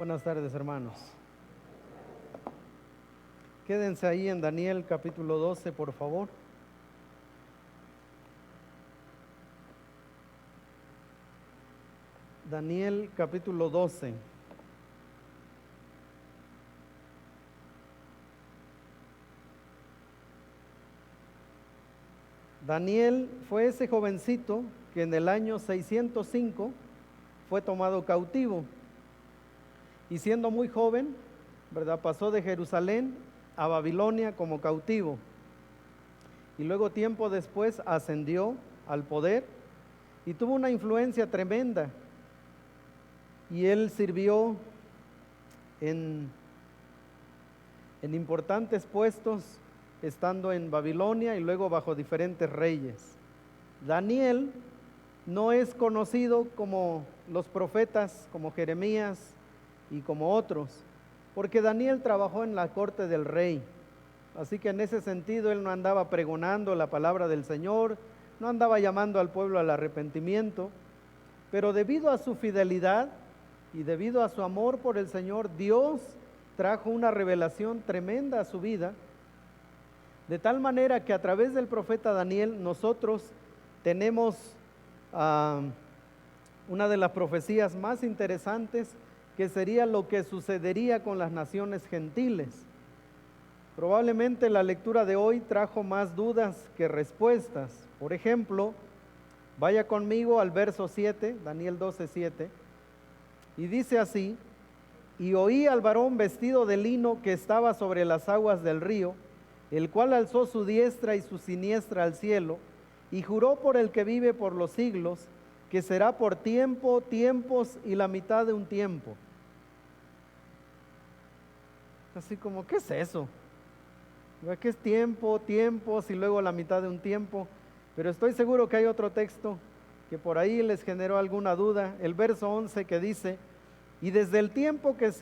Buenas tardes, hermanos. Quédense ahí en Daniel capítulo 12, por favor. Daniel capítulo 12. Daniel fue ese jovencito que en el año 605 fue tomado cautivo. Y siendo muy joven, ¿verdad?, pasó de Jerusalén a Babilonia como cautivo. Y luego tiempo después ascendió al poder y tuvo una influencia tremenda. Y él sirvió en importantes puestos, estando en Babilonia y luego bajo diferentes reyes. Daniel no es conocido como los profetas, como Jeremías y como otros, porque Daniel trabajó en la corte del rey. Así que en ese sentido él no andaba pregonando la palabra del Señor, no andaba llamando al pueblo al arrepentimiento, pero debido a su fidelidad y debido a su amor por el Señor, Dios trajo una revelación tremenda a su vida, de tal manera que a través del profeta Daniel nosotros tenemos una de las profecías más interesantes, que sería lo que sucedería con las naciones gentiles. Probablemente la lectura de hoy trajo más dudas que respuestas. Por ejemplo, vaya conmigo al verso 7, Daniel 12, 7, y dice así: y oí al varón vestido de lino que estaba sobre las aguas del río, el cual alzó su diestra y su siniestra al cielo, y juró por el que vive por los siglos, que será por tiempo, tiempos y la mitad de un tiempo. Así como, ¿qué es eso? ¿Qué es tiempo, tiempos y luego la mitad de un tiempo? Pero estoy seguro que hay otro texto que por ahí les generó alguna duda. El verso 11 que dice: y desde el tiempo que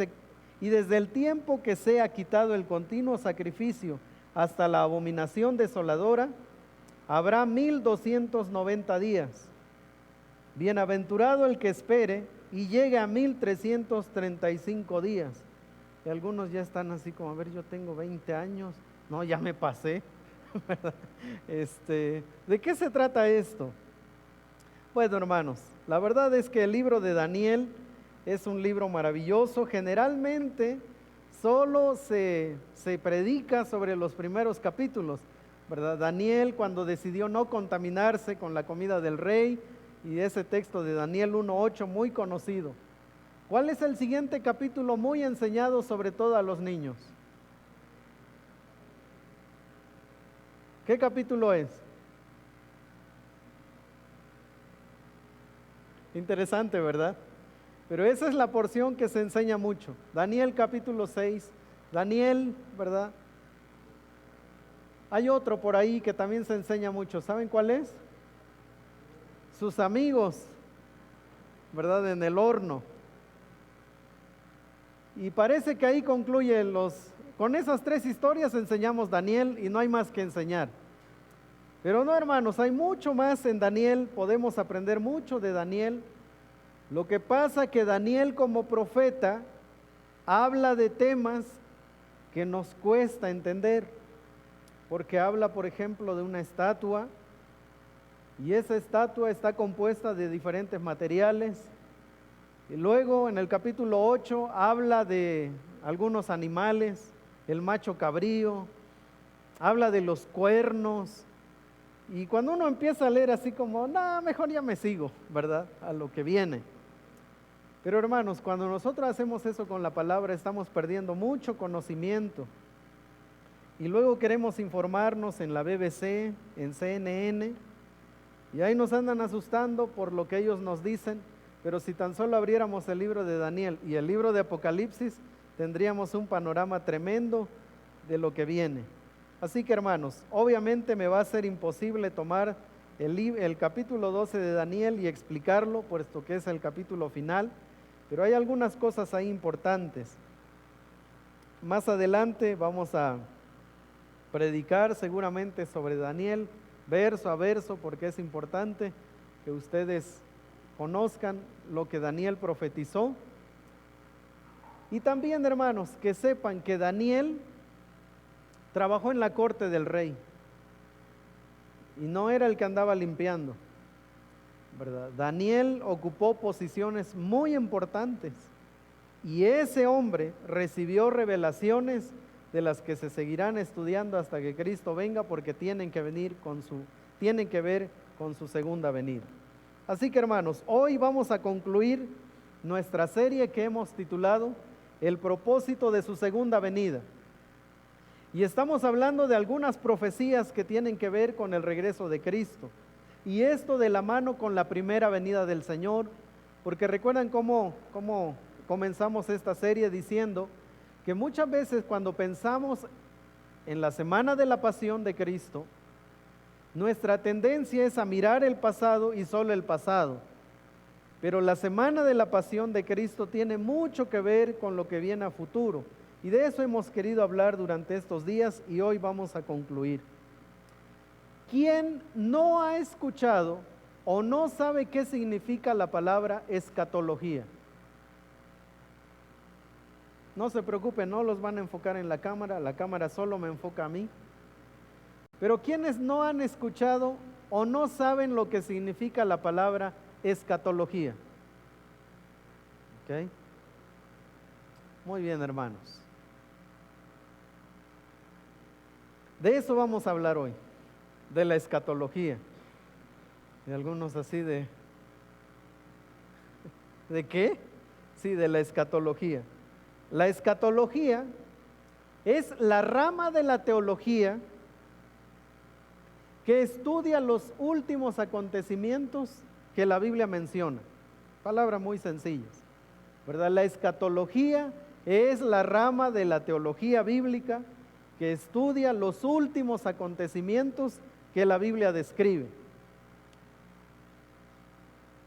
sea quitado el continuo sacrificio hasta la abominación desoladora, habrá 1290 días. Bienaventurado el que espere y llegue a 1335 días. Y algunos ya están así como, a ver, yo tengo 20 años, no, ya me pasé. ¿De qué se trata esto? Bueno, hermanos, la verdad es que el libro de Daniel es un libro maravilloso. Generalmente solo se predica sobre los primeros capítulos, ¿verdad? Daniel, cuando decidió no contaminarse con la comida del rey, y ese texto de Daniel 1:8 muy conocido. ¿Cuál es el siguiente capítulo muy enseñado sobre todo a los niños? ¿Qué capítulo es? Interesante, ¿verdad? Pero esa es la porción que se enseña mucho. Daniel capítulo 6, Daniel, ¿verdad? Hay otro por ahí que también se enseña mucho. ¿Saben cuál es? Sus amigos, ¿verdad? En el horno. Y parece que ahí concluye con esas tres historias enseñamos Daniel y no hay más que enseñar. Pero no, hermanos, hay mucho más en Daniel, podemos aprender mucho de Daniel. Lo que pasa que Daniel como profeta habla de temas que nos cuesta entender, porque habla, por ejemplo, de una estatua, y esa estatua está compuesta de diferentes materiales. Y luego en el capítulo 8 habla de algunos animales, el macho cabrío, habla de los cuernos. Y cuando uno empieza a leer así como, no, mejor ya me sigo, ¿verdad?, a lo que viene. Pero hermanos, cuando nosotros hacemos eso con la palabra, estamos perdiendo mucho conocimiento. Y luego queremos informarnos en la BBC, en CNN, y ahí nos andan asustando por lo que ellos nos dicen. Pero si tan solo abriéramos el libro de Daniel y el libro de Apocalipsis, tendríamos un panorama tremendo de lo que viene. Así que, hermanos, obviamente me va a ser imposible tomar el capítulo 12 de Daniel y explicarlo, puesto que es el capítulo final, pero hay algunas cosas ahí importantes. Más adelante vamos a predicar seguramente sobre Daniel, verso a verso, porque es importante que ustedes conozcan lo que Daniel profetizó. Y también, hermanos, que sepan que Daniel trabajó en la corte del rey y no era el que andaba limpiando, ¿verdad? Daniel ocupó posiciones muy importantes y ese hombre recibió revelaciones de las que se seguirán estudiando hasta que Cristo venga, porque tienen que ver con su segunda venida. Así que, hermanos, hoy vamos a concluir nuestra serie que hemos titulado El propósito de su segunda venida. Y estamos hablando de algunas profecías que tienen que ver con el regreso de Cristo. Y esto de la mano con la primera venida del Señor, porque recuerdan cómo comenzamos esta serie diciendo que muchas veces cuando pensamos en la semana de la pasión de Cristo, nuestra tendencia es a mirar el pasado y solo el pasado. Pero la semana de la pasión de Cristo tiene mucho que ver con lo que viene a futuro. Y de eso hemos querido hablar durante estos días y hoy vamos a concluir. ¿Quién no ha escuchado o no sabe qué significa la palabra escatología? No se preocupen, no los van a enfocar en la cámara solo me enfoca a mí. Pero ¿quiénes no han escuchado o no saben lo que significa la palabra escatología? ¿Ok? Muy bien, hermanos. De eso vamos a hablar hoy, de la escatología. Y algunos así ¿de qué? Sí, de la escatología. La escatología es la rama de la teología que estudia los últimos acontecimientos que la Biblia menciona. Palabras muy sencillas, ¿verdad? La escatología es la rama de la teología bíblica que estudia los últimos acontecimientos que la Biblia describe.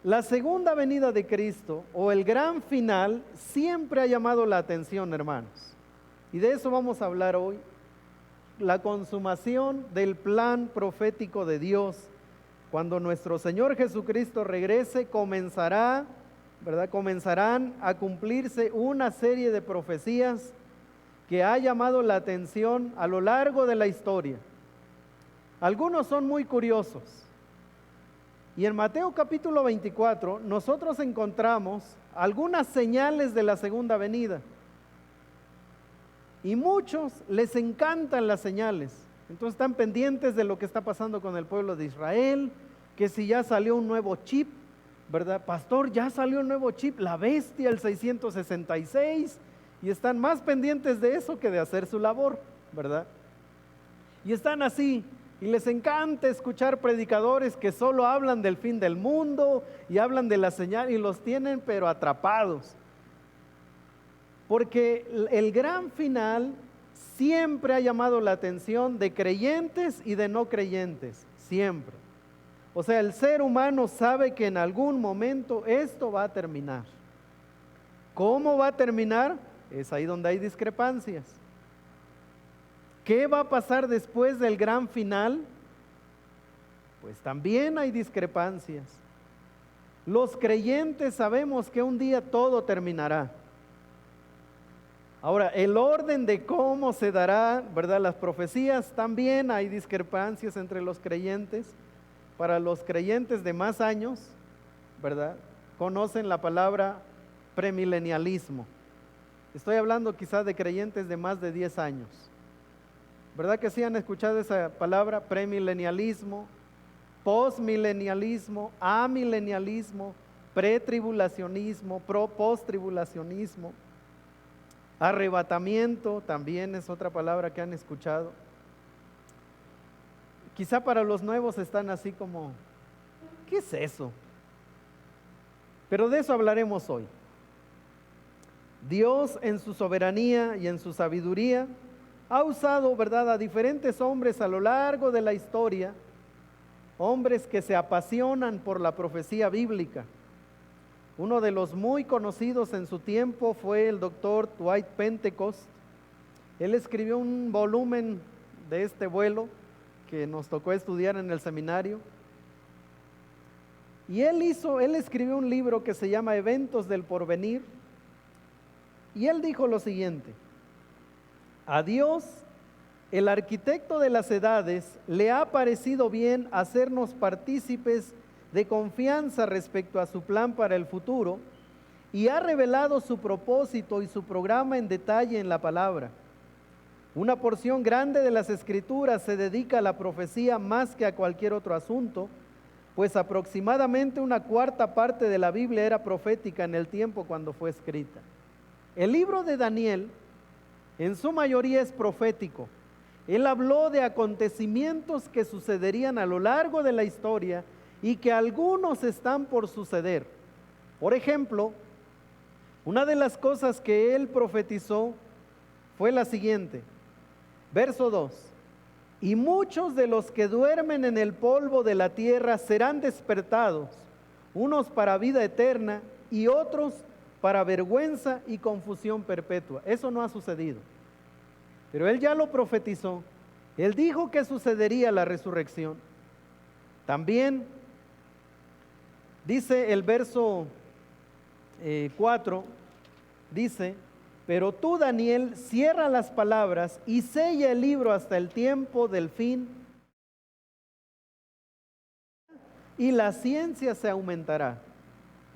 La segunda venida de Cristo o el gran final siempre ha llamado la atención, hermanos. Y de eso vamos a hablar hoy. La consumación del plan profético de Dios. Cuando nuestro Señor Jesucristo regrese, comenzarán a cumplirse una serie de profecías que ha llamado la atención a lo largo de la historia. Algunos son muy curiosos. Y en Mateo capítulo 24 nosotros encontramos algunas señales de la segunda venida. Y muchos les encantan las señales. Entonces están pendientes de lo que está pasando con el pueblo de Israel, que si ya salió un nuevo chip, ¿verdad? Pastor, ya salió un nuevo chip, la bestia, el 666, y están más pendientes de eso que de hacer su labor, ¿verdad? Y están así, y les encanta escuchar predicadores que solo hablan del fin del mundo y hablan de la señal y los tienen pero atrapados. Porque el gran final siempre ha llamado la atención de creyentes y de no creyentes, siempre. O sea, el ser humano sabe que en algún momento esto va a terminar. ¿Cómo va a terminar? Es ahí donde hay discrepancias. ¿Qué va a pasar después del gran final? Pues también hay discrepancias. Los creyentes sabemos que un día todo terminará. Ahora, el orden de cómo se dará, ¿verdad? Las profecías, también hay discrepancias entre los creyentes. Para los creyentes de más años, ¿verdad? Conocen la palabra premilenialismo. Estoy hablando quizás de creyentes de más de 10 años. ¿Verdad que sí han escuchado esa palabra? Premilenialismo, postmilenialismo, amilenialismo, pretribulacionismo, posttribulacionismo. Arrebatamiento también es otra palabra que han escuchado. Quizá para los nuevos están así como, ¿qué es eso? Pero de eso hablaremos hoy. Dios en su soberanía y en su sabiduría ha usado, ¿verdad?, a diferentes hombres a lo largo de la historia, hombres que se apasionan por la profecía bíblica. Uno de los muy conocidos en su tiempo fue el doctor Dwight Pentecost. Él escribió un volumen de este vuelo que nos tocó estudiar en el seminario. Y él escribió un libro que se llama Eventos del Porvenir. Y él dijo lo siguiente: a Dios, el arquitecto de las edades, le ha parecido bien hacernos partícipes de confianza respecto a su plan para el futuro, y ha revelado su propósito y su programa en detalle en la palabra. Una porción grande de las Escrituras se dedica a la profecía más que a cualquier otro asunto, pues aproximadamente una cuarta parte de la Biblia era profética en el tiempo cuando fue escrita. El libro de Daniel en su mayoría es profético. Él habló de acontecimientos que sucederían a lo largo de la historia y que algunos están por suceder. Por ejemplo, una de las cosas que él profetizó fue la siguiente, verso 2: y muchos de los que duermen en el polvo de la tierra serán despertados, unos para vida eterna y otros para vergüenza y confusión perpetua. Eso no ha sucedido, pero él ya lo profetizó. Él dijo que sucedería la resurrección. También dice el verso 4, dice: pero tú, Daniel, cierra las palabras y sella el libro hasta el tiempo del fin, y la ciencia se aumentará.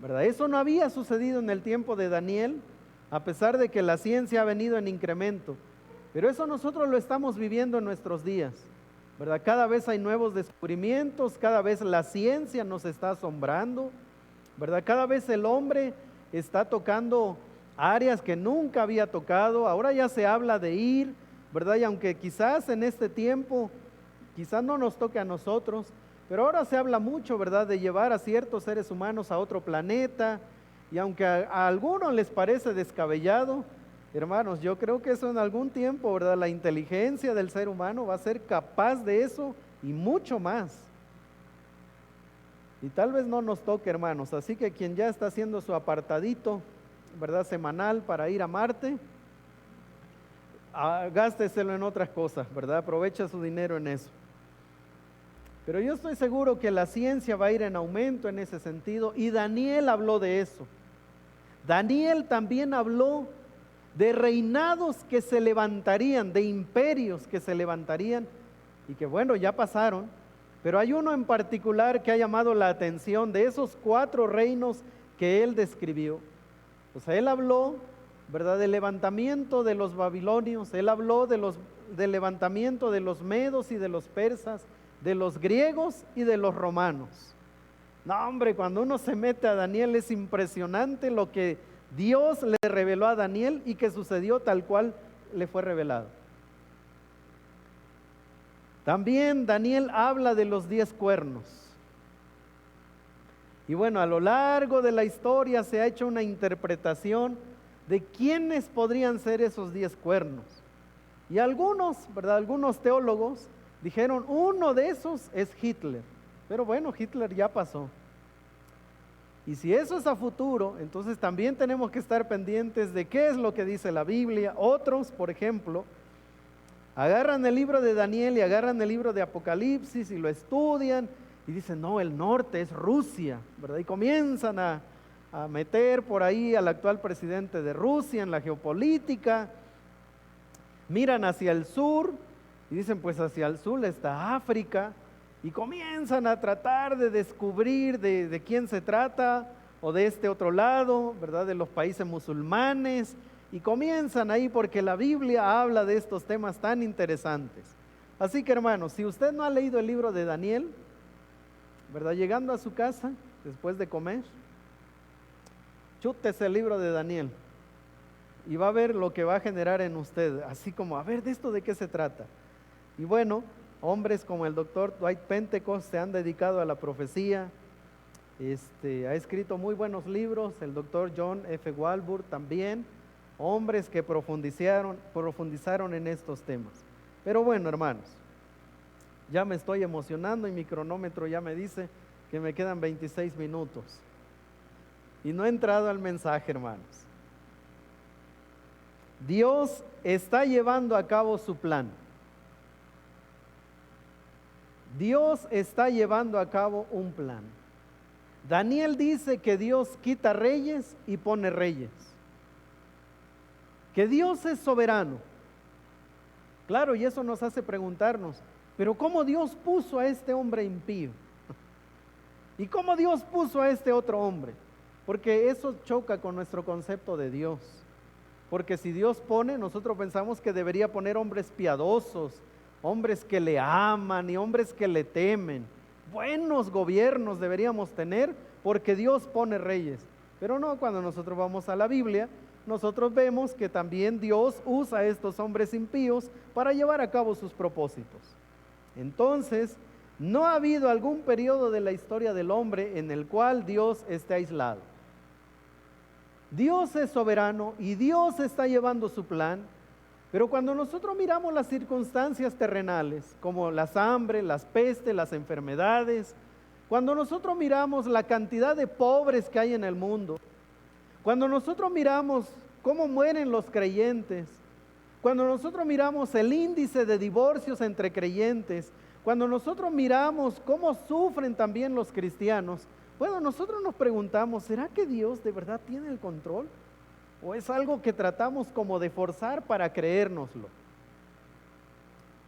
¿Verdad? Eso no había sucedido en el tiempo de Daniel, a pesar de que la ciencia ha venido en incremento. Pero eso nosotros lo estamos viviendo en nuestros días, ¿verdad? Cada vez hay nuevos descubrimientos, cada vez la ciencia nos está asombrando, ¿verdad? Cada vez el hombre está tocando áreas que nunca había tocado. Ahora ya se habla de ir, ¿verdad? Y aunque quizás en este tiempo, quizás no nos toque a nosotros, pero ahora se habla mucho, ¿verdad?, de llevar a ciertos seres humanos a otro planeta. Y aunque a algunos les parece descabellado, hermanos, yo creo que eso en algún tiempo, ¿verdad?, la inteligencia del ser humano va a ser capaz de eso y mucho más. Y tal vez no nos toque, hermanos. Así que quien ya está haciendo su apartadito, ¿verdad?, semanal para ir a Marte, gásteselo en otras cosas, ¿verdad? Aprovecha su dinero en eso. Pero yo estoy seguro que la ciencia va a ir en aumento en ese sentido, y Daniel habló de eso. Daniel también habló de reinados que se levantarían, de imperios que se levantarían, y que bueno, ya pasaron, pero hay uno en particular que ha llamado la atención de esos 4 reinos que él describió. O sea, él habló, ¿verdad?, del levantamiento de los babilonios, él habló del levantamiento de los medos y de los persas, de los griegos y de los romanos. No, hombre, cuando uno se mete a Daniel es impresionante lo que Dios le reveló a Daniel y que sucedió tal cual le fue revelado. También Daniel habla de los 10 cuernos. Y bueno, a lo largo de la historia se ha hecho una interpretación de quiénes podrían ser esos 10 cuernos. Y algunos, ¿verdad?, algunos teólogos dijeron, uno de esos es Hitler. Pero bueno, Hitler ya pasó. Y si eso es a futuro, entonces también tenemos que estar pendientes de qué es lo que dice la Biblia. Otros, por ejemplo, agarran el libro de Daniel y agarran el libro de Apocalipsis y lo estudian y dicen, no, el norte es Rusia, ¿verdad? Y comienzan a meter por ahí al actual presidente de Rusia en la geopolítica. Miran hacia el sur y dicen, pues hacia el sur está África, y comienzan a tratar de descubrir de quién se trata, o de este otro lado, ¿verdad?, de los países musulmanes, y comienzan ahí porque la Biblia habla de estos temas tan interesantes. Así que, hermanos, si usted no ha leído el libro de Daniel, ¿verdad?, llegando a su casa, después de comer, chútese el libro de Daniel, y va a ver lo que va a generar en usted, así como, a ver, ¿de esto de qué se trata? Y bueno, hombres como el doctor Dwight Pentecost se han dedicado a la profecía, ha escrito muy buenos libros, el doctor John F. Walbur también, hombres que profundizaron en estos temas. Pero bueno, hermanos, ya me estoy emocionando y mi cronómetro ya me dice que me quedan 26 minutos. Y no he entrado al mensaje, hermanos. Dios está llevando a cabo su plan. Dios está llevando a cabo un plan. Daniel dice que Dios quita reyes y pone reyes. que Dios es soberano. Claro, y eso nos hace preguntarnos, pero ¿cómo Dios puso a este hombre impío? ¿Y cómo Dios puso a este otro hombre? Porque eso choca con nuestro concepto de Dios. Porque si Dios pone, nosotros pensamos que debería poner hombres piadosos, hombres que le aman y hombres que le temen. Buenos gobiernos deberíamos tener porque Dios pone reyes. Pero no, cuando nosotros vamos a la Biblia, nosotros vemos que también Dios usa a estos hombres impíos para llevar a cabo sus propósitos. Entonces, no ha habido algún periodo de la historia del hombre en el cual Dios esté aislado. Dios es soberano y Dios está llevando su plan, pero cuando nosotros miramos las circunstancias terrenales, como las hambres, las pestes, las enfermedades, cuando nosotros miramos la cantidad de pobres que hay en el mundo, cuando nosotros miramos cómo mueren los creyentes, cuando nosotros miramos el índice de divorcios entre creyentes, cuando nosotros miramos cómo sufren también los cristianos, bueno, nosotros nos preguntamos, ¿será que Dios de verdad tiene el control? ¿O es algo que tratamos como de forzar para creérnoslo?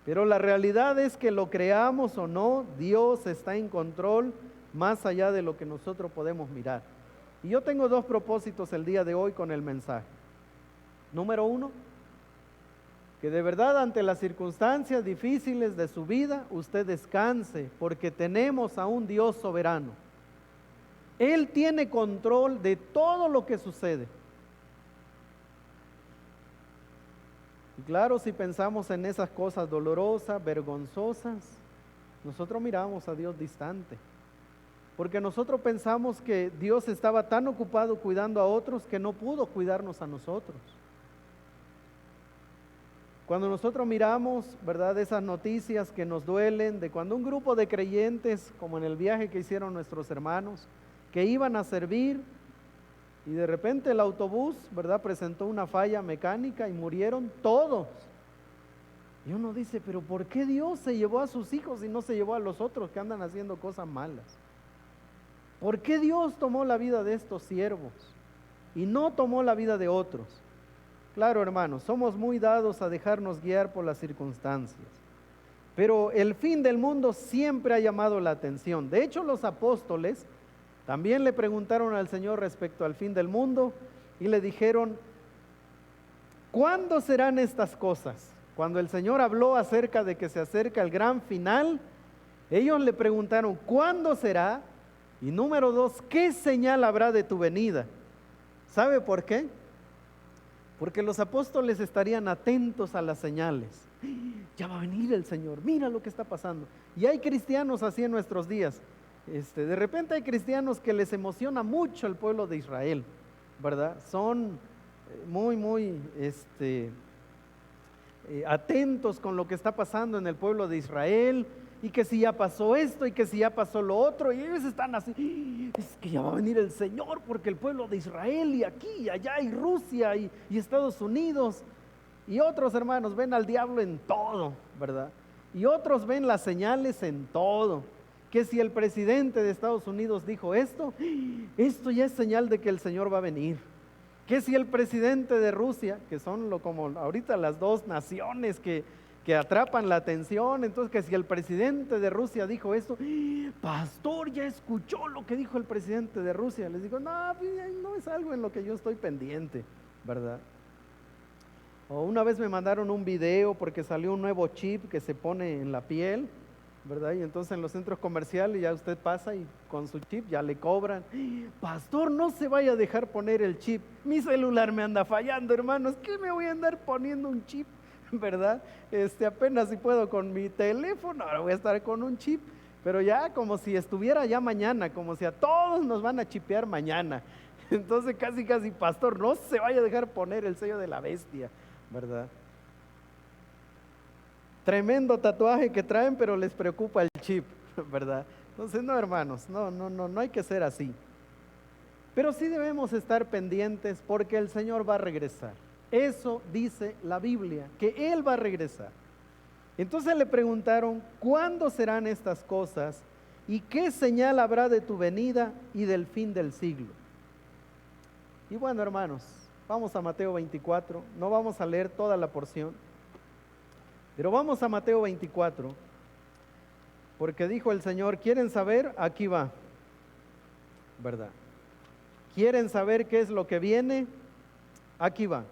Pero la realidad es que lo creamos o no, Dios está en control más allá de lo que nosotros podemos mirar. Y yo tengo dos propósitos el día de hoy con el mensaje. Número uno, que de verdad ante las circunstancias difíciles de su vida, usted descanse, porque tenemos a un Dios soberano. Él tiene control de todo lo que sucede. Y claro, si pensamos en esas cosas dolorosas, vergonzosas, nosotros miramos a Dios distante. Porque nosotros pensamos que Dios estaba tan ocupado cuidando a otros que no pudo cuidarnos a nosotros. Cuando nosotros miramos, ¿verdad?, esas noticias que nos duelen, de cuando un grupo de creyentes, como en el viaje que hicieron nuestros hermanos, que iban a servir, y de repente el autobús, ¿verdad?, presentó una falla mecánica y murieron todos. Y uno dice, pero ¿por qué Dios se llevó a sus hijos y no se llevó a los otros que andan haciendo cosas malas? ¿Por qué Dios tomó la vida de estos siervos y no tomó la vida de otros? Claro, hermanos, somos muy dados a dejarnos guiar por las circunstancias, pero el fin del mundo siempre ha llamado la atención. De hecho, los apóstoles también le preguntaron al Señor respecto al fin del mundo y le dijeron, ¿cuándo serán estas cosas? Cuando el Señor habló acerca de que se acerca el gran final, ellos le preguntaron, ¿cuándo será? Y número dos, ¿qué señal habrá de tu venida? ¿Sabe por qué? Porque los apóstoles estarían atentos a las señales. Ya va a venir el Señor, mira lo que está pasando. Y hay cristianos así en nuestros días. De repente hay cristianos que les emociona mucho el pueblo de Israel, ¿verdad? Son muy atentos con lo que está pasando en el pueblo de Israel, y que si ya pasó esto y que si ya pasó lo otro, y ellos están así, es que ya va a venir el Señor porque el pueblo de Israel y aquí y allá y Rusia y Estados Unidos, y otros hermanos ven al diablo en todo, ¿verdad? Y otros ven las señales en todo, que si el presidente de Estados Unidos dijo esto ya es señal de que el Señor va a venir. Que si el presidente de Rusia, que son como ahorita las dos naciones que atrapan la atención, entonces que si el presidente de Rusia dijo esto, pastor, ya escuchó lo que dijo el presidente de Rusia. Les digo, no es algo en lo que yo estoy pendiente, ¿verdad? O una vez me mandaron un video porque salió un nuevo chip que se pone en la piel, ¿verdad? Y entonces en los centros comerciales ya usted pasa y con su chip ya le cobran. Pastor, no se vaya a dejar poner el chip. Mi celular me anda fallando, hermanos. ¿Qué me voy a andar poniendo un chip? ¿Verdad? Apenas si puedo con mi teléfono, ahora voy a estar con un chip. Pero ya como si estuviera ya mañana, como si a todos nos van a chipear mañana. Entonces casi, pastor, no se vaya a dejar poner el sello de la bestia, ¿verdad? Tremendo tatuaje que traen, pero les preocupa el chip, ¿verdad? Entonces, no, hermanos, no hay que ser así. Pero sí debemos estar pendientes porque el Señor va a regresar. Eso dice la Biblia, que Él va a regresar. Entonces le preguntaron, ¿cuándo serán estas cosas? ¿Y qué señal habrá de tu venida y del fin del siglo? Y bueno, hermanos, Vamos a Mateo 24, no vamos a leer toda la porción, pero vamos a Mateo 24, porque dijo el Señor, ¿quieren saber? Aquí va, ¿verdad? ¿Quieren saber qué es lo que viene? Aquí va.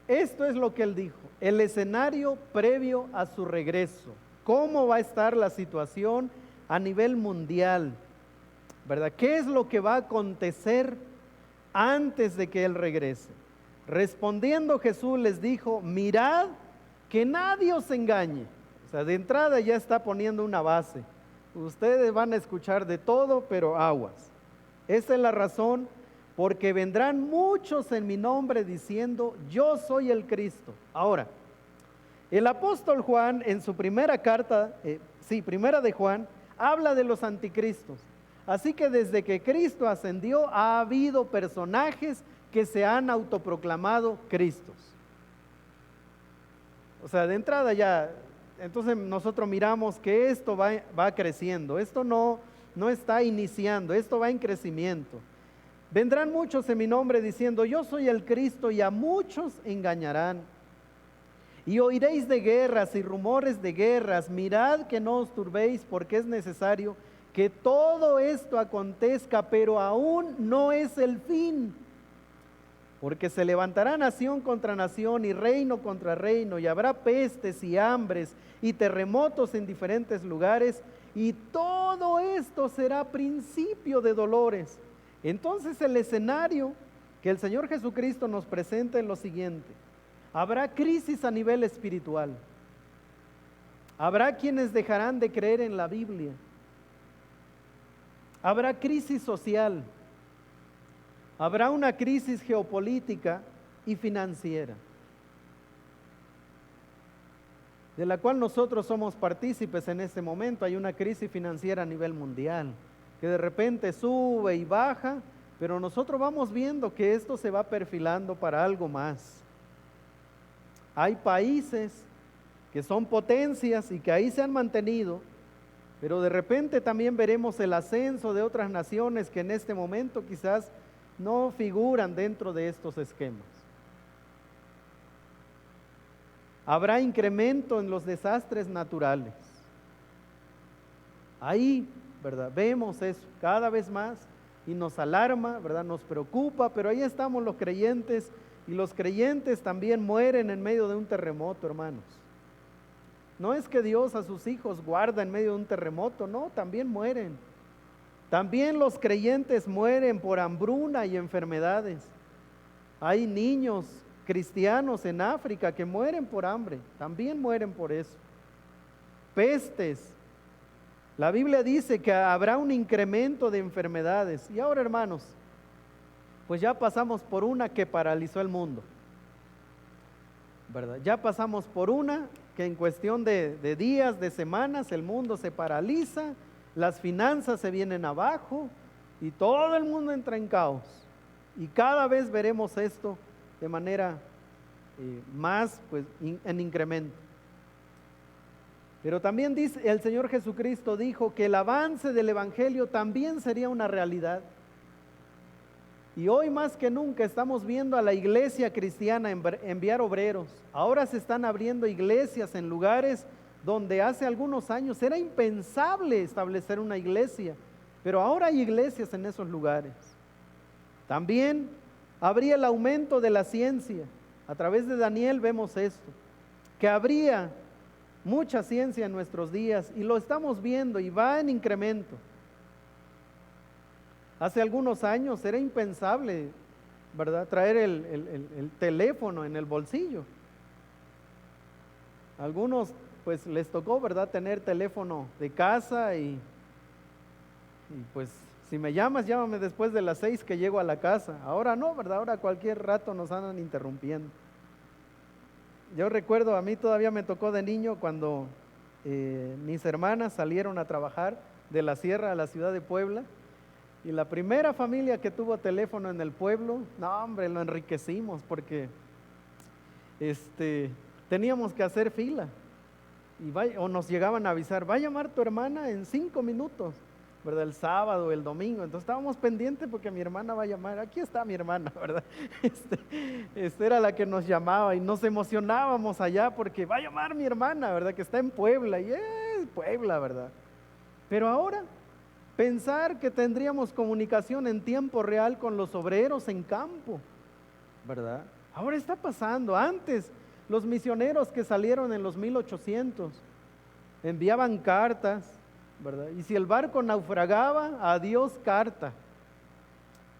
Esto es lo que Él dijo, el escenario previo a su regreso. ¿Cómo va a estar la situación a nivel mundial? ¿Verdad? ¿Qué es lo que va a acontecer antes de que Él regrese? Respondiendo Jesús les dijo, mirad que nadie os engañe. O sea, de entrada ya está poniendo una base. Ustedes van a escuchar de todo, pero aguas. Esa es la razón, porque vendrán muchos en mi nombre diciendo, yo soy el Cristo. Ahora, el apóstol Juan en su primera carta, primera de Juan, habla de los anticristos. Así que desde que Cristo ascendió ha habido personajes que se han autoproclamado Cristos. O sea, de entrada ya, entonces nosotros miramos que esto va creciendo, esto no está iniciando, esto va en crecimiento. Vendrán muchos en mi nombre diciendo, yo soy el Cristo, y a muchos engañarán. Y oiréis de guerras y rumores de guerras, mirad que no os turbéis, porque es necesario que todo esto acontezca, pero aún no es el fin. Porque se levantará nación contra nación y reino contra reino, y habrá pestes y hambres y terremotos en diferentes lugares, y todo esto será principio de dolores. Entonces el escenario que el Señor Jesucristo nos presenta es lo siguiente: habrá crisis a nivel espiritual, habrá quienes dejarán de creer en la Biblia, habrá crisis social, habrá una crisis geopolítica y financiera, de la cual nosotros somos partícipes en este momento. Hay una crisis financiera a nivel mundial, que de repente sube y baja, pero nosotros vamos viendo que esto se va perfilando para algo más. Hay países que son potencias y que ahí se han mantenido, pero de repente también veremos el ascenso de otras naciones que en este momento quizás no figuran dentro de estos esquemas. Habrá incremento en los desastres naturales. Ahí, ¿verdad? Vemos eso cada vez más y nos alarma, ¿verdad? Nos preocupa, pero ahí estamos los creyentes, y los creyentes también mueren en medio de un terremoto, hermanos. No es que Dios a sus hijos guarda en medio de un terremoto, no, también mueren. También los creyentes mueren por hambruna y enfermedades. Hay niños cristianos en África que mueren por hambre, también mueren por eso. Pestes. La Biblia dice que habrá un incremento de enfermedades. Y ahora, hermanos, pues ya pasamos por una que paralizó el mundo, ¿verdad? Ya pasamos por una que en cuestión de días, de semanas, el mundo se paraliza, las finanzas se vienen abajo y todo el mundo entra en caos. Y cada vez veremos esto de manera más en incremento. Pero también dice, el Señor Jesucristo dijo que el avance del Evangelio también sería una realidad. Y hoy más que nunca estamos viendo a la iglesia cristiana enviar obreros. Ahora se están abriendo iglesias en lugares donde hace algunos años era impensable establecer una iglesia, pero ahora hay iglesias en esos lugares. También habría el aumento de la ciencia. A través de Daniel vemos esto, que habría mucha ciencia en nuestros días, y lo estamos viendo y va en incremento. Hace algunos años era impensable, ¿verdad?, traer el teléfono en el bolsillo. Algunos pues les tocó, ¿verdad?, tener teléfono de casa y pues si me llamas, llámame después de las 6 que llego a la casa. Ahora no, ¿verdad? Ahora cualquier rato nos andan interrumpiendo. Yo recuerdo, a mí todavía me tocó de niño cuando mis hermanas salieron a trabajar de la sierra a la ciudad de Puebla, y la primera familia que tuvo teléfono en el pueblo, no hombre, lo enriquecimos porque teníamos que hacer fila, o nos llegaban a avisar, va a llamar tu hermana en 5 minutos, ¿verdad? El sábado, el domingo. Entonces estábamos pendientes porque mi hermana va a llamar. Aquí está mi hermana, ¿verdad? Esta era la que nos llamaba y nos emocionábamos allá porque va a llamar mi hermana, ¿verdad? Que está en Puebla y es Puebla, ¿verdad? Pero ahora, pensar que tendríamos comunicación en tiempo real con los obreros en campo, ¿verdad? Ahora está pasando. Antes, los misioneros que salieron en los 1800 enviaban cartas, ¿verdad? Y si el barco naufragaba, adiós carta,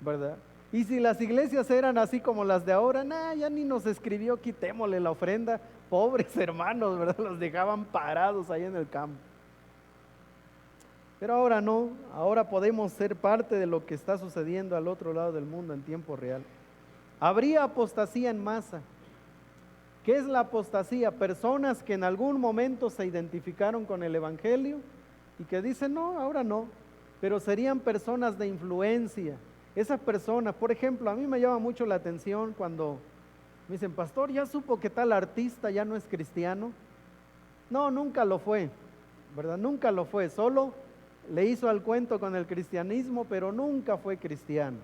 ¿verdad? Y si las iglesias eran así como las de ahora, nah, ya ni nos escribió, quitémosle la ofrenda, pobres hermanos, ¿verdad? Los dejaban parados ahí en el campo. Pero ahora no, ahora podemos ser parte de lo que está sucediendo al otro lado del mundo en tiempo real. Habría apostasía en masa. ¿Qué es la apostasía? Personas que en algún momento se identificaron con el Evangelio y que dicen, no, ahora no, pero serían personas de influencia. Esas personas, por ejemplo, a mí me llama mucho la atención cuando me dicen, pastor, ¿ya supo que tal artista ya no es cristiano? No, nunca lo fue, ¿verdad? Nunca lo fue, solo le hizo al cuento con el cristianismo, pero nunca fue cristiano.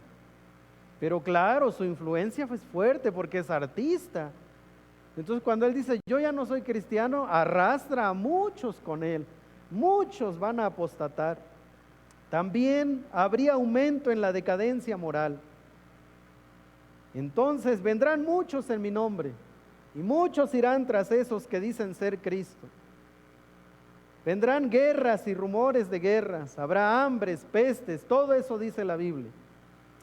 Pero claro, su influencia fue fuerte porque es artista. Entonces cuando él dice, yo ya no soy cristiano, arrastra a muchos con él. Muchos van a apostatar. También habría aumento en la decadencia moral. Entonces vendrán muchos en mi nombre y muchos irán tras esos que dicen ser Cristo. Vendrán guerras y rumores de guerras, habrá hambres, pestes, todo eso dice la Biblia.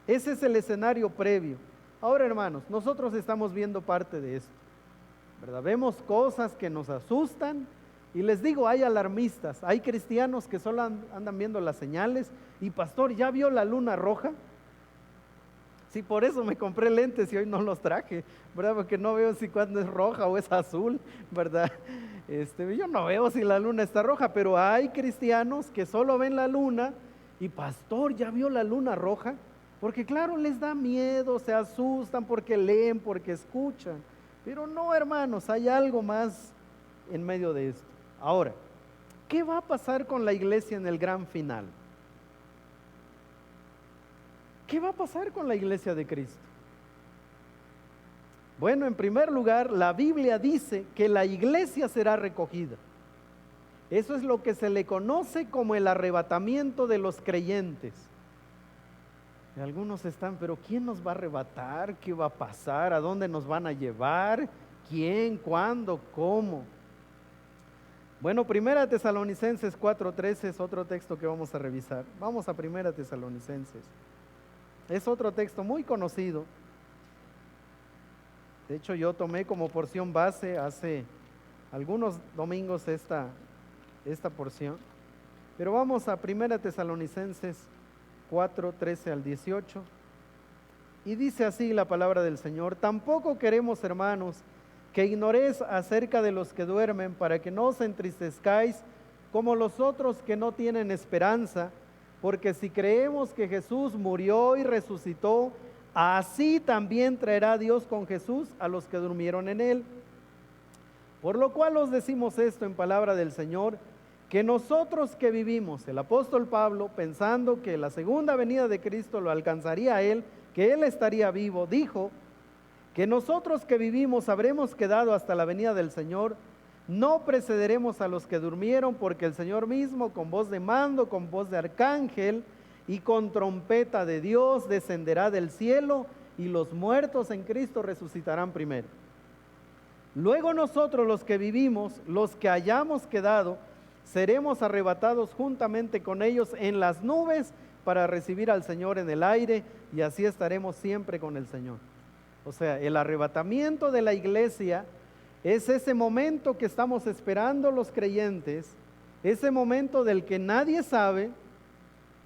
Ese es el escenario previo. Ahora, hermanos, nosotros estamos viendo parte de esto, ¿verdad? Vemos cosas que nos asustan y les digo, hay alarmistas, hay cristianos que solo andan viendo las señales y pastor, ¿ya vio la luna roja? Sí, por eso me compré lentes y hoy no los traje, ¿verdad? Porque no veo si cuando es roja o es azul, ¿verdad? Yo no veo si la luna está roja, pero hay cristianos que solo ven la luna y pastor, ¿ya vio la luna roja? Porque claro, les da miedo, se asustan porque leen, porque escuchan. Pero no, hermanos, hay algo más en medio de esto. Ahora, ¿qué va a pasar con la iglesia en el gran final? ¿Qué va a pasar con la iglesia de Cristo? Bueno, en primer lugar, la Biblia dice que la iglesia será recogida. Eso es lo que se le conoce como el arrebatamiento de los creyentes. Y algunos están, pero ¿quién nos va a arrebatar? ¿Qué va a pasar? ¿A dónde nos van a llevar? ¿Quién? ¿Cuándo? ¿Cómo? Bueno, 1 Tesalonicenses 4:13 es otro texto que vamos a revisar. Vamos a 1 Tesalonicenses. Es otro texto muy conocido. De hecho, yo tomé como porción base hace algunos domingos esta porción. Pero vamos a 1 Tesalonicenses 4:13 al 18. Y dice así la palabra del Señor: tampoco queremos, hermanos, que ignoréis acerca de los que duermen, para que no os entristezcáis como los otros que no tienen esperanza, porque si creemos que Jesús murió y resucitó, así también traerá Dios con Jesús a los que durmieron en él. Por lo cual os decimos esto en palabra del Señor, que nosotros que vivimos, el apóstol Pablo, pensando que la segunda venida de Cristo lo alcanzaría a él, que él estaría vivo, dijo que nosotros que vivimos habremos quedado hasta la venida del Señor, no precederemos a los que durmieron, porque el Señor mismo, con voz de mando, con voz de arcángel y con trompeta de Dios, descenderá del cielo, y los muertos en Cristo resucitarán primero. Luego nosotros los que vivimos, los que hayamos quedado, seremos arrebatados juntamente con ellos en las nubes para recibir al Señor en el aire, y así estaremos siempre con el Señor. O sea, el arrebatamiento de la iglesia es ese momento que estamos esperando los creyentes, ese momento del que nadie sabe,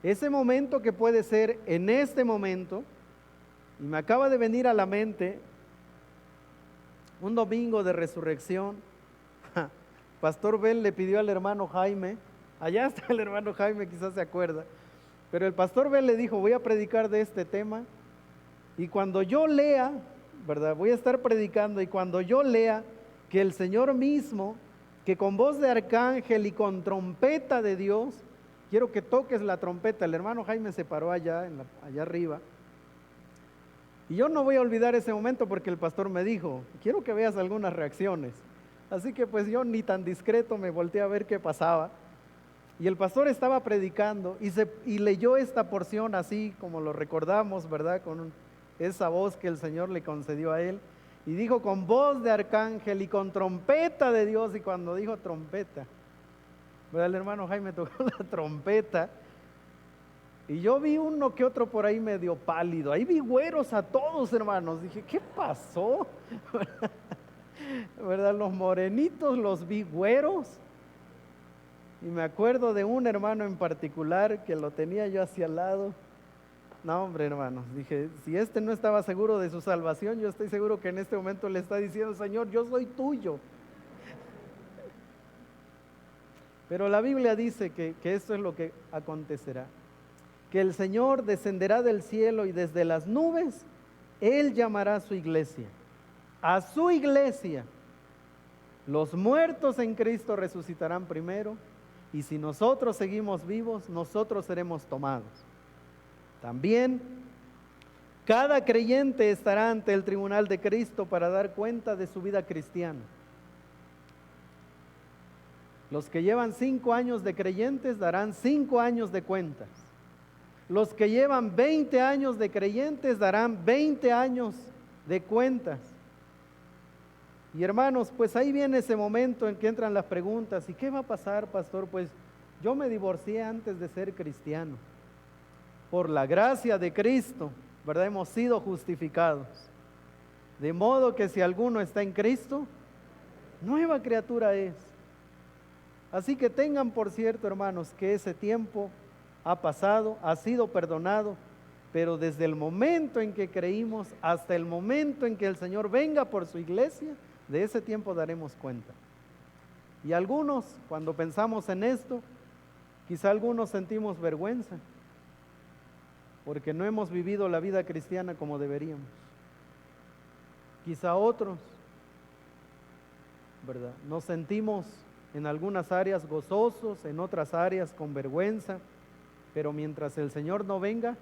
ese momento que puede ser en este momento. Y me acaba de venir a la mente un domingo de resurrección. Pastor Bel le pidió al hermano Jaime, allá está el hermano Jaime, quizás se acuerda, pero el pastor Bel le dijo, voy a predicar de este tema, y cuando yo lea, ¿verdad? Voy a estar predicando, y cuando yo lea que el Señor mismo, que con voz de arcángel y con trompeta de Dios, quiero que toques la trompeta. El hermano Jaime se paró allá, allá arriba. Y yo no voy a olvidar ese momento porque el pastor me dijo, quiero que veas algunas reacciones. Así que pues yo ni tan discreto me volteé a ver qué pasaba. Y el pastor estaba predicando y leyó esta porción así como lo recordamos, ¿verdad? Con esa voz que el Señor le concedió a él. Y dijo con voz de arcángel y con trompeta de Dios. Y cuando dijo trompeta, ¿verdad? El hermano Jaime tocó la trompeta. Y yo vi uno que otro por ahí medio pálido. Ahí vi güeros a todos, hermanos. Dije, ¿qué pasó? ¿Verdad? Los morenitos los vi güeros. Y me acuerdo de un hermano en particular que lo tenía yo hacia al lado. No, hombre, hermanos, dije, si este no estaba seguro de su salvación, yo estoy seguro que en este momento le está diciendo, Señor, yo soy tuyo. Pero la Biblia dice que esto es lo que acontecerá. Que el Señor descenderá del cielo y desde las nubes, Él llamará a su iglesia. A su iglesia. Los muertos en Cristo resucitarán primero. Y si nosotros seguimos vivos, nosotros seremos tomados. También, cada creyente estará ante el tribunal de Cristo para dar cuenta de su vida cristiana. Los que llevan 5 años de creyentes darán 5 años de cuentas. Los que llevan 20 años de creyentes darán 20 años de cuentas. Y hermanos, pues ahí viene ese momento en que entran las preguntas. ¿Y qué va a pasar, pastor? Pues yo me divorcié antes de ser cristiano. Por la gracia de Cristo, ¿verdad? Hemos sido justificados. De modo que si alguno está en Cristo, nueva criatura es. Así que tengan por cierto, hermanos, que ese tiempo ha pasado, ha sido perdonado, pero desde el momento en que creímos hasta el momento en que el Señor venga por su iglesia, de ese tiempo daremos cuenta. Y algunos, cuando pensamos en esto, quizá algunos sentimos vergüenza, porque no hemos vivido la vida cristiana como deberíamos. Quizá otros, ¿verdad? Nos sentimos en algunas áreas gozosos, en otras áreas con vergüenza, pero mientras el Señor no venga,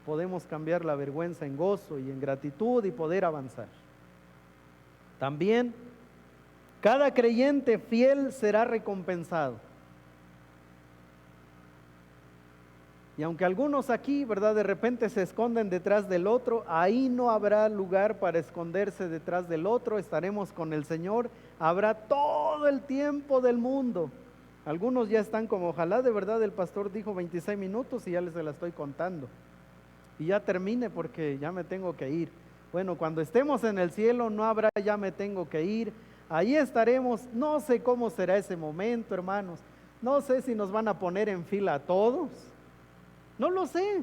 podemos cambiar la vergüenza en gozo y en gratitud y poder avanzar. También, cada creyente fiel será recompensado. Y aunque algunos aquí, ¿verdad?, de repente se esconden detrás del otro, ahí no habrá lugar para esconderse detrás del otro, estaremos con el Señor, habrá todo el tiempo del mundo. Algunos ya están como, ojalá de verdad el pastor dijo 26 minutos y ya les se la estoy contando. Y ya termine porque ya me tengo que ir. Bueno, cuando estemos en el cielo no habrá ya me tengo que ir. Ahí estaremos, no sé cómo será ese momento, hermanos. No sé si nos van a poner en fila a todos. No lo sé.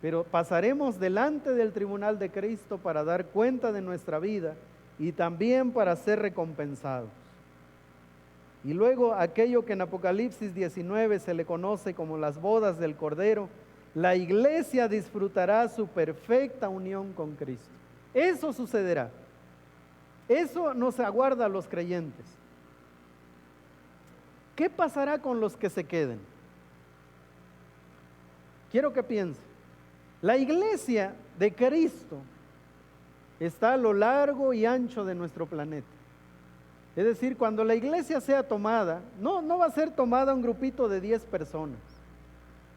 Pero pasaremos delante del tribunal de Cristo para dar cuenta de nuestra vida y también para ser recompensados. Y luego aquello que en Apocalipsis 19 se le conoce como las bodas del Cordero, la iglesia disfrutará su perfecta unión con Cristo. Eso sucederá. Eso nos aguarda a los creyentes. ¿Qué pasará con los que se queden? Quiero que piensen. La iglesia de Cristo está a lo largo y ancho de nuestro planeta. Es decir, cuando la iglesia sea tomada, no va a ser tomada un grupito de 10 personas.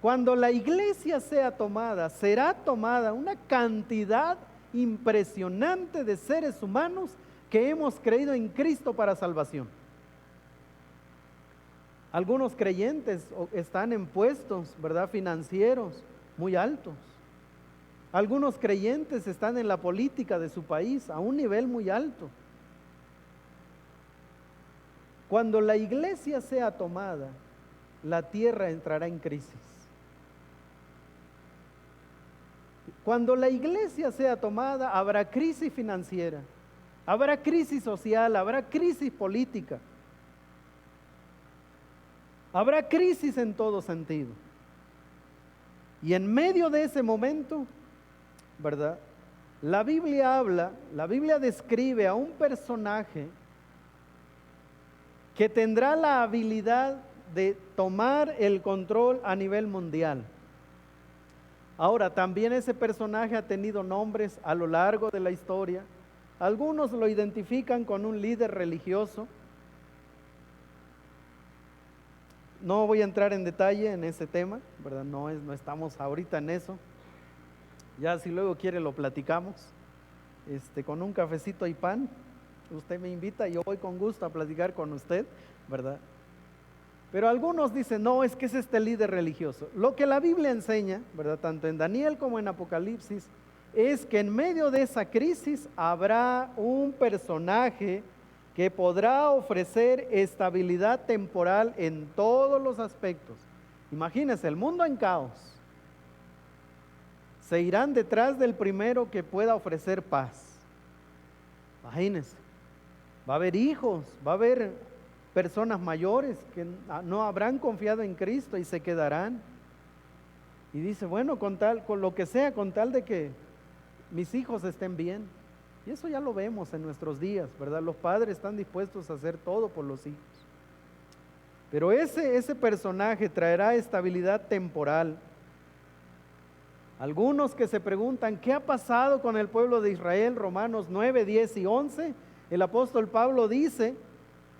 Cuando la iglesia sea tomada, será tomada una cantidad impresionante de seres humanos que hemos creído en Cristo para salvación. Algunos creyentes están en puestos, ¿verdad?, financieros muy altos. Algunos creyentes están en la política de su país a un nivel muy alto. Cuando la iglesia sea tomada, la tierra entrará en crisis. Cuando la iglesia sea tomada, habrá crisis financiera, habrá crisis social, habrá crisis política, habrá crisis en todo sentido. Y en medio de ese momento, ¿verdad?, la Biblia describe a un personaje que tendrá la habilidad de tomar el control a nivel mundial. Ahora, también ese personaje ha tenido nombres a lo largo de la historia. Algunos lo identifican con un líder religioso. No voy a entrar en detalle en ese tema, ¿verdad? No estamos ahorita en eso. Ya si luego quiere lo platicamos, con un cafecito y pan. Usted me invita y yo voy con gusto a platicar con usted, ¿verdad? Pero algunos dicen, no, es que es este líder religioso. Lo que la Biblia enseña, ¿verdad? Tanto en Daniel como en Apocalipsis, es que en medio de esa crisis habrá un personaje que podrá ofrecer estabilidad temporal en todos los aspectos. Imagínense, el mundo en caos. Se irán detrás del primero que pueda ofrecer paz. Imagínense, va a haber hijos, va a haber personas mayores que no habrán confiado en Cristo y se quedarán. Y dice, bueno, con lo que sea, con tal de que mis hijos estén bien. Y eso ya lo vemos en nuestros días, ¿verdad? Los padres están dispuestos a hacer todo por los hijos. Pero ese personaje traerá estabilidad temporal. Algunos que se preguntan, ¿qué ha pasado con el pueblo de Israel? Romanos 9, 10 y 11. El apóstol Pablo dice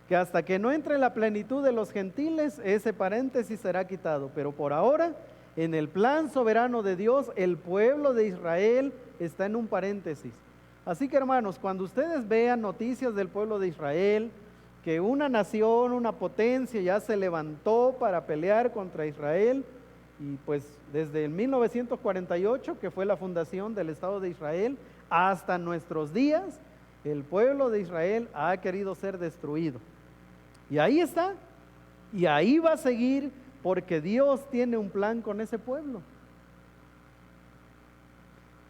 que hasta que no entre la plenitud de los gentiles, ese paréntesis será quitado. Pero por ahora, en el plan soberano de Dios, el pueblo de Israel está en un paréntesis. Así que hermanos, cuando ustedes vean noticias del pueblo de Israel, que una nación, una potencia ya se levantó para pelear contra Israel, y pues desde el 1948, que fue la fundación del Estado de Israel, hasta nuestros días, el pueblo de Israel ha querido ser destruido. Y ahí está, y ahí va a seguir, porque Dios tiene un plan con ese pueblo.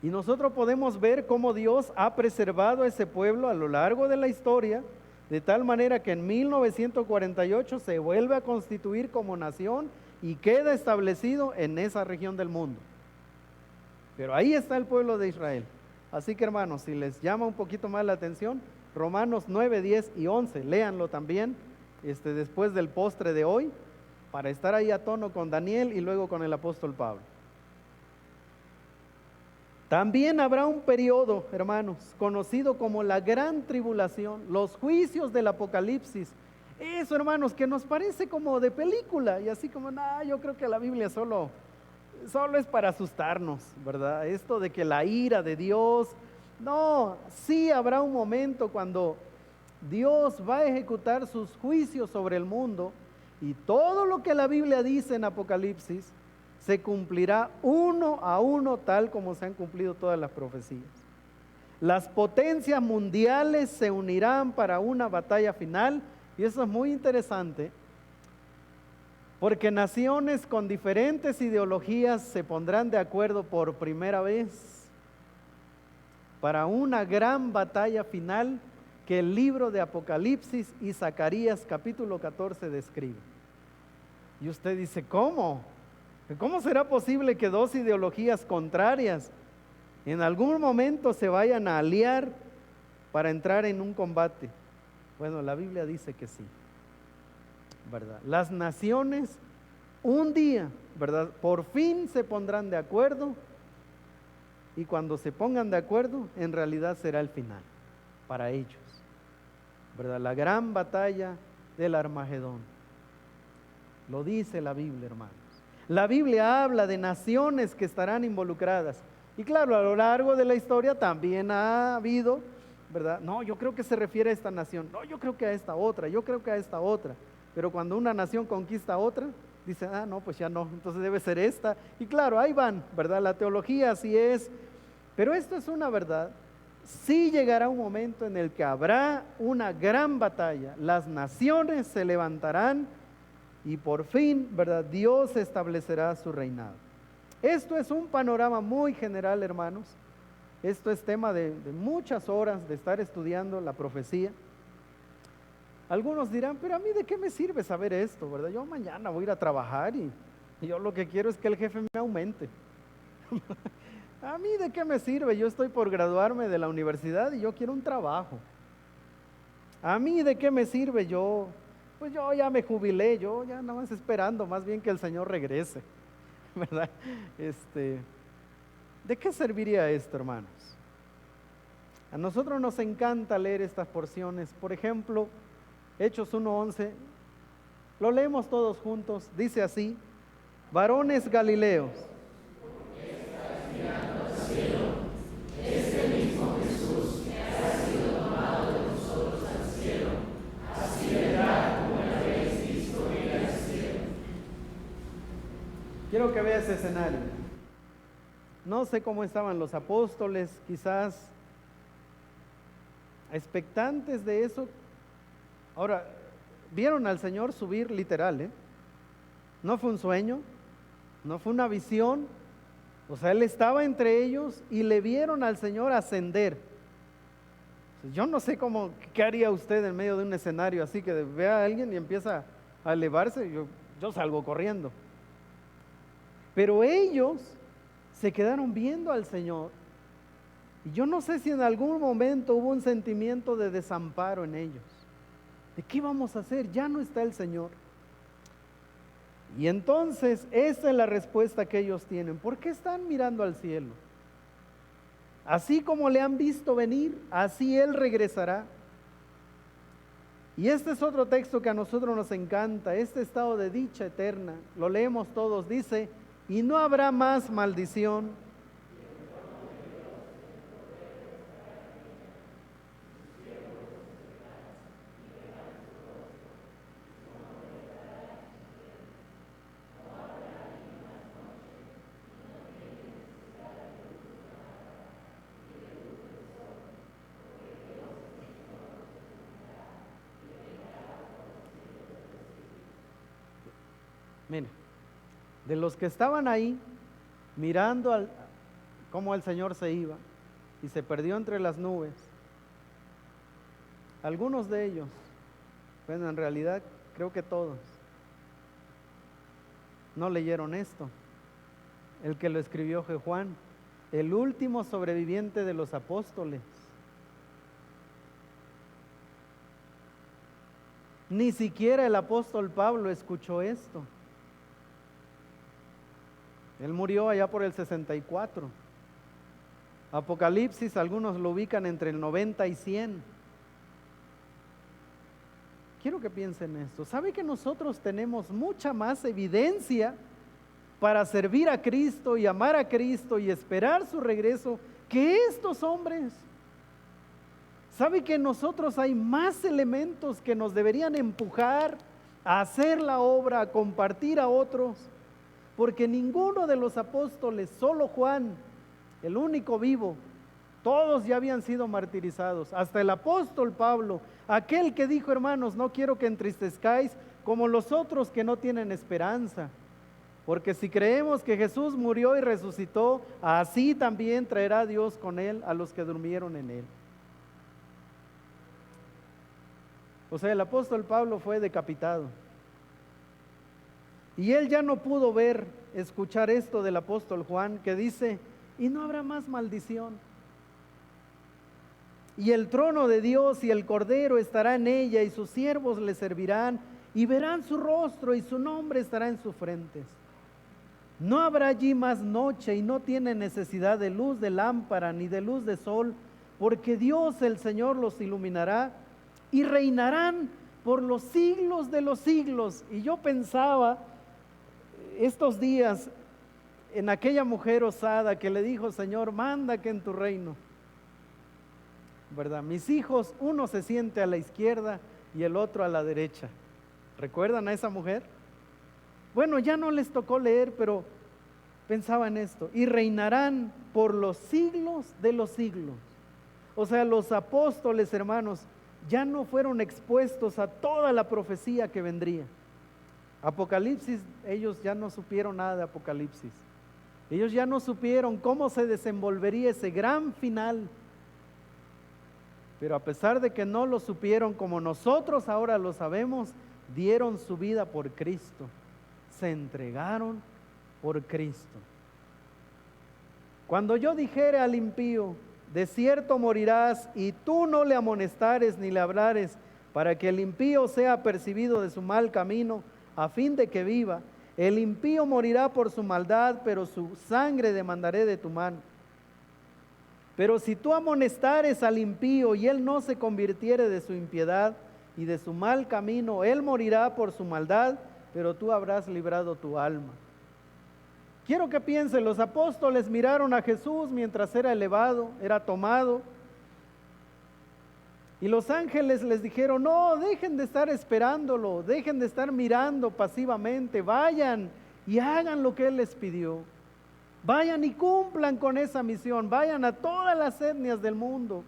Y nosotros podemos ver cómo Dios ha preservado a ese pueblo a lo largo de la historia, de tal manera que en 1948 se vuelve a constituir como nación y queda establecido en esa región del mundo. Pero ahí está el pueblo de Israel. Así que hermanos, si les llama un poquito más la atención, Romanos 9, 10 y 11, léanlo también después del postre de hoy, para estar ahí a tono con Daniel y luego con el apóstol Pablo. También habrá un periodo, hermanos, conocido como la gran tribulación, los juicios del Apocalipsis. Eso, hermanos, que nos parece como de película y así como, yo creo que la Biblia solo es para asustarnos, ¿verdad? Esto de que la ira de Dios, no, sí habrá un momento cuando Dios va a ejecutar sus juicios sobre el mundo y todo lo que la Biblia dice en Apocalipsis se cumplirá uno a uno tal como se han cumplido todas las profecías. Las potencias mundiales se unirán para una batalla final y eso es muy interesante porque naciones con diferentes ideologías se pondrán de acuerdo por primera vez para una gran batalla final que el libro de Apocalipsis y Zacarías capítulo 14 describe. Y usted dice, ¿cómo? ¿Cómo será posible que dos ideologías contrarias en algún momento se vayan a aliar para entrar en un combate? Bueno, la Biblia dice que sí, ¿verdad? Las naciones un día, ¿verdad? Por fin se pondrán de acuerdo y cuando se pongan de acuerdo, en realidad será el final para ellos, ¿verdad? La gran batalla del Armagedón. Lo dice la Biblia, hermanos. La Biblia habla de naciones que estarán involucradas. Y claro, a lo largo de la historia también ha habido, ¿verdad? No, yo creo que se refiere a esta nación. No, yo creo que a esta otra. Yo creo que a esta otra. Pero cuando una nación conquista a otra, dice, no, pues ya no. Entonces debe ser esta. Y claro, ahí van, ¿verdad? La teología así es. Pero esto es una verdad. Sí llegará un momento en el que habrá una gran batalla. Las naciones se levantarán y por fin, ¿verdad? Dios establecerá su reinado. Esto es un panorama muy general, hermanos. Esto es tema de muchas horas de estar estudiando la profecía. Algunos dirán, pero a mí de qué me sirve saber esto, ¿verdad? Yo mañana voy a ir a trabajar y yo lo que quiero es que el jefe me aumente. ¿A mí de qué me sirve? Yo estoy por graduarme de la universidad y yo quiero un trabajo. ¿A mí de qué me sirve? Yo pues yo ya me jubilé, yo ya nada más esperando más bien que el Señor regrese, ¿verdad? ¿De qué serviría esto, hermanos? A nosotros nos encanta leer estas porciones. Por ejemplo, Hechos 1:11, lo leemos todos juntos, dice así: varones Galileos, quiero que vea ese escenario. No sé cómo estaban los apóstoles, quizás expectantes de eso. Ahora, vieron al Señor subir literal, no fue un sueño, no fue una visión. O sea, Él estaba entre ellos y le vieron al Señor ascender. Yo no sé qué haría usted en medio de un escenario así, que vea a alguien y empieza a elevarse. Yo salgo corriendo. Pero ellos se quedaron viendo al Señor. Y yo no sé si en algún momento hubo un sentimiento de desamparo en ellos. ¿De qué vamos a hacer? Ya no está el Señor. Y entonces esa es la respuesta que ellos tienen. ¿Por qué están mirando al cielo? Así como le han visto venir, así Él regresará. Y este es otro texto que a nosotros nos encanta, este estado de dicha eterna. Lo leemos todos, dice: y no habrá más maldición. Mire, de los que estaban ahí mirando cómo el Señor se iba y se perdió entre las nubes, algunos de ellos, bueno, en realidad creo que todos, no leyeron esto. El que lo escribió fue Juan, el último sobreviviente de los apóstoles. Ni siquiera el apóstol Pablo escuchó esto. Él murió allá por el 64. Apocalipsis, algunos lo ubican entre el 90 y 100. Quiero que piensen esto. ¿Sabe que nosotros tenemos mucha más evidencia para servir a Cristo y amar a Cristo y esperar su regreso que estos hombres? ¿Sabe que en nosotros hay más elementos que nos deberían empujar a hacer la obra, a compartir a otros? Porque ninguno de los apóstoles, solo Juan, el único vivo, todos ya habían sido martirizados. Hasta el apóstol Pablo, aquel que dijo: hermanos, no quiero que entristezcáis como los otros que no tienen esperanza. Porque si creemos que Jesús murió y resucitó, así también traerá Dios con él a los que durmieron en él. O sea, el apóstol Pablo fue decapitado. Y él ya no pudo escuchar esto del apóstol Juan, que dice: y no habrá más maldición. Y el trono de Dios y el Cordero estará en ella, y sus siervos le servirán, y verán su rostro, y su nombre estará en sus frentes. No habrá allí más noche, y no tiene necesidad de luz de lámpara, ni de luz de sol, porque Dios el Señor los iluminará, y reinarán por los siglos de los siglos. Y yo pensaba estos días en aquella mujer osada que le dijo: Señor, manda que en tu reino, ¿verdad? Mis hijos, uno se siente a la izquierda y el otro a la derecha. ¿Recuerdan a esa mujer? Bueno, ya no les tocó leer, pero pensaba en esto: y reinarán por los siglos de los siglos. O sea, los apóstoles, hermanos, ya no fueron expuestos a toda la profecía que vendría. Apocalipsis, ellos ya no supieron nada de Apocalipsis. Ellos ya no supieron cómo se desenvolvería ese gran final. Pero a pesar de que no lo supieron como nosotros ahora lo sabemos, dieron su vida por Cristo. Se entregaron por Cristo. Cuando yo dijere al impío: de cierto morirás, y tú no le amonestares ni le hablares, para que el impío sea apercibido de su mal camino, a fin de que viva. El impío morirá por su maldad, pero su sangre demandaré de tu mano. Pero si tú amonestares al impío y él no se convirtiere de su impiedad y de su mal camino, él morirá por su maldad, pero tú habrás librado tu alma. Quiero que piensen, los apóstoles miraron a Jesús mientras era elevado, era tomado, y los ángeles les dijeron: no, dejen de estar esperándolo, dejen de estar mirando pasivamente, vayan y hagan lo que Él les pidió. Vayan y cumplan con esa misión, vayan a todas las etnias del mundo,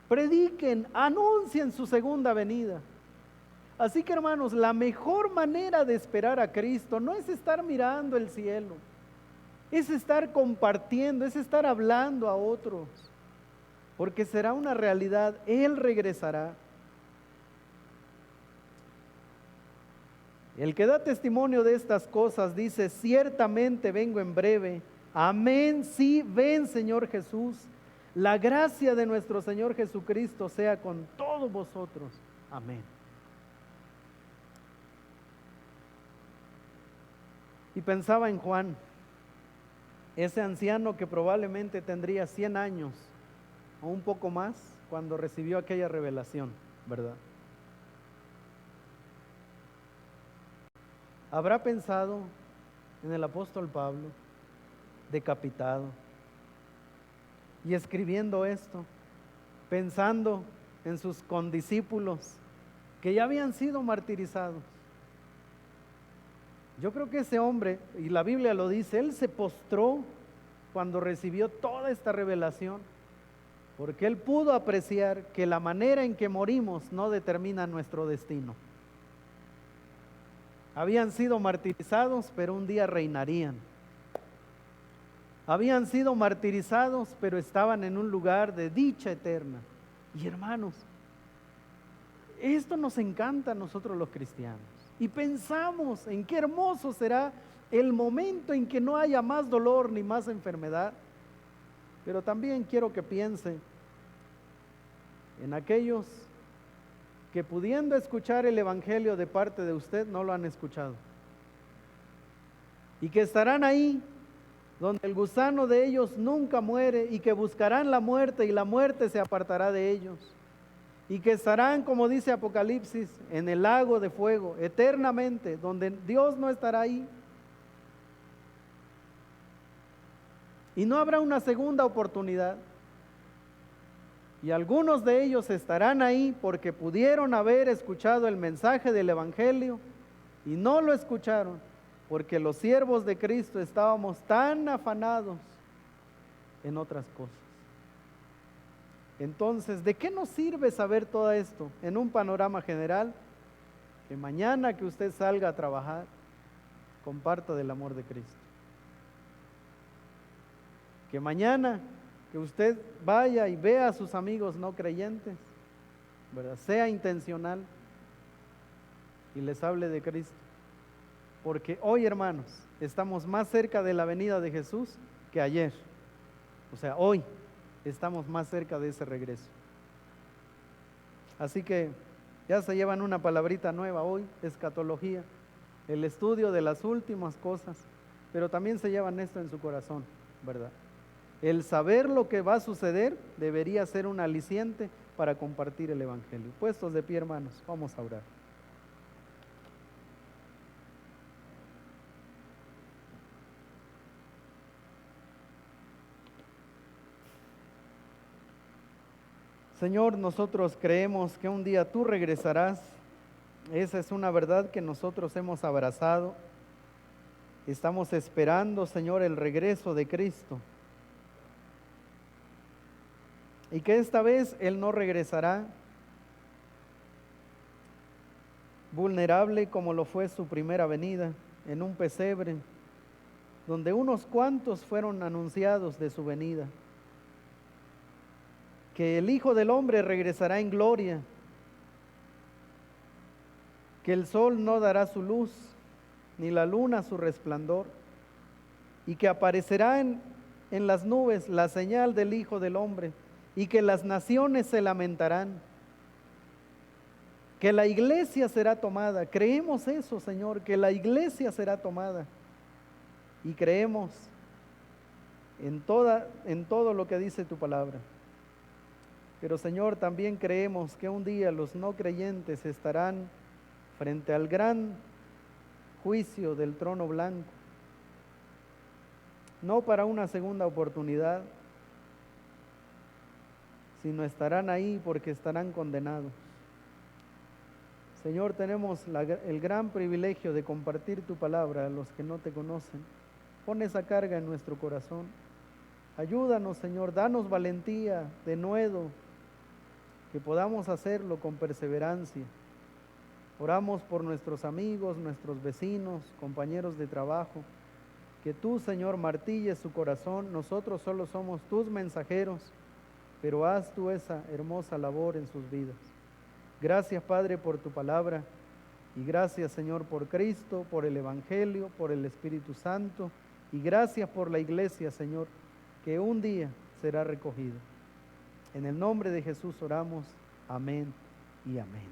prediquen, anuncien su segunda venida. Así que, hermanos, la mejor manera de esperar a Cristo no es estar mirando el cielo, es estar compartiendo, es estar hablando a otros, porque será una realidad, Él regresará. El que da testimonio de estas cosas dice: ciertamente vengo en breve. Amén, sí, ven Señor Jesús. La gracia de nuestro Señor Jesucristo sea con todos vosotros. Amén. Y pensaba en Juan, ese anciano que probablemente tendría 100 años o un poco más cuando recibió aquella revelación, ¿verdad? ¿Habrá pensado en el apóstol Pablo, decapitado, y escribiendo esto, pensando en sus condiscípulos que ya habían sido martirizados? Yo creo que ese hombre, y la Biblia lo dice, él se postró cuando recibió toda esta revelación, porque él pudo apreciar que la manera en que morimos no determina nuestro destino. Habían sido martirizados, pero un día reinarían. Habían sido martirizados, pero estaban en un lugar de dicha eterna. Y hermanos, esto nos encanta a nosotros los cristianos. Y pensamos en qué hermoso será el momento en que no haya más dolor ni más enfermedad. Pero también quiero que piense en aquellos que, pudiendo escuchar el evangelio de parte de usted, no lo han escuchado, y que estarán ahí donde el gusano de ellos nunca muere, y que buscarán la muerte y la muerte se apartará de ellos, y que estarán, como dice Apocalipsis, en el lago de fuego eternamente, donde Dios no estará ahí, y no habrá una segunda oportunidad. Y algunos de ellos estarán ahí porque pudieron haber escuchado el mensaje del evangelio y no lo escucharon, porque los siervos de Cristo estábamos tan afanados en otras cosas. Entonces, ¿de qué nos sirve saber todo esto en un panorama general? Que mañana que usted salga a trabajar, comparta del amor de Cristo. Que mañana que usted vaya y vea a sus amigos no creyentes, ¿verdad?, sea intencional y les hable de Cristo. Porque hoy, hermanos, estamos más cerca de la venida de Jesús que ayer. O sea, hoy estamos más cerca de ese regreso. Así que ya se llevan una palabrita nueva hoy: escatología, el estudio de las últimas cosas, pero también se llevan esto en su corazón, ¿verdad? El saber lo que va a suceder debería ser un aliciente para compartir el evangelio. Puestos de pie, hermanos, vamos a orar. Señor, nosotros creemos que un día tú regresarás. Esa es una verdad que nosotros hemos abrazado. Estamos esperando, Señor, el regreso de Cristo. Y que esta vez Él no regresará vulnerable como lo fue su primera venida, en un pesebre, donde unos cuantos fueron anunciados de su venida. Que el Hijo del Hombre regresará en gloria, que el sol no dará su luz, ni la luna su resplandor, y que aparecerá en las nubes la señal del Hijo del Hombre, y que las naciones se lamentarán. que la iglesia será tomada. Creemos eso, Señor, que la iglesia será tomada. Y creemos en todo lo que dice tu palabra. Pero, Señor, también creemos que un día los no creyentes estarán frente al gran juicio del trono blanco, no para una segunda oportunidad, sino estarán ahí porque estarán condenados. Señor, tenemos el gran privilegio de compartir tu palabra a los que no te conocen. Pon esa carga en nuestro corazón. Ayúdanos, Señor, danos valentía, denuedo, que podamos hacerlo con perseverancia. Oramos por nuestros amigos, nuestros vecinos, compañeros de trabajo. Que tú, Señor, martilles su corazón. Nosotros solo somos tus mensajeros, pero haz tú esa hermosa labor en sus vidas. Gracias, Padre, por tu palabra. Y gracias, Señor, por Cristo, por el Evangelio, por el Espíritu Santo. Y gracias por la iglesia, Señor, que un día será recogida. En el nombre de Jesús oramos. Amén y amén.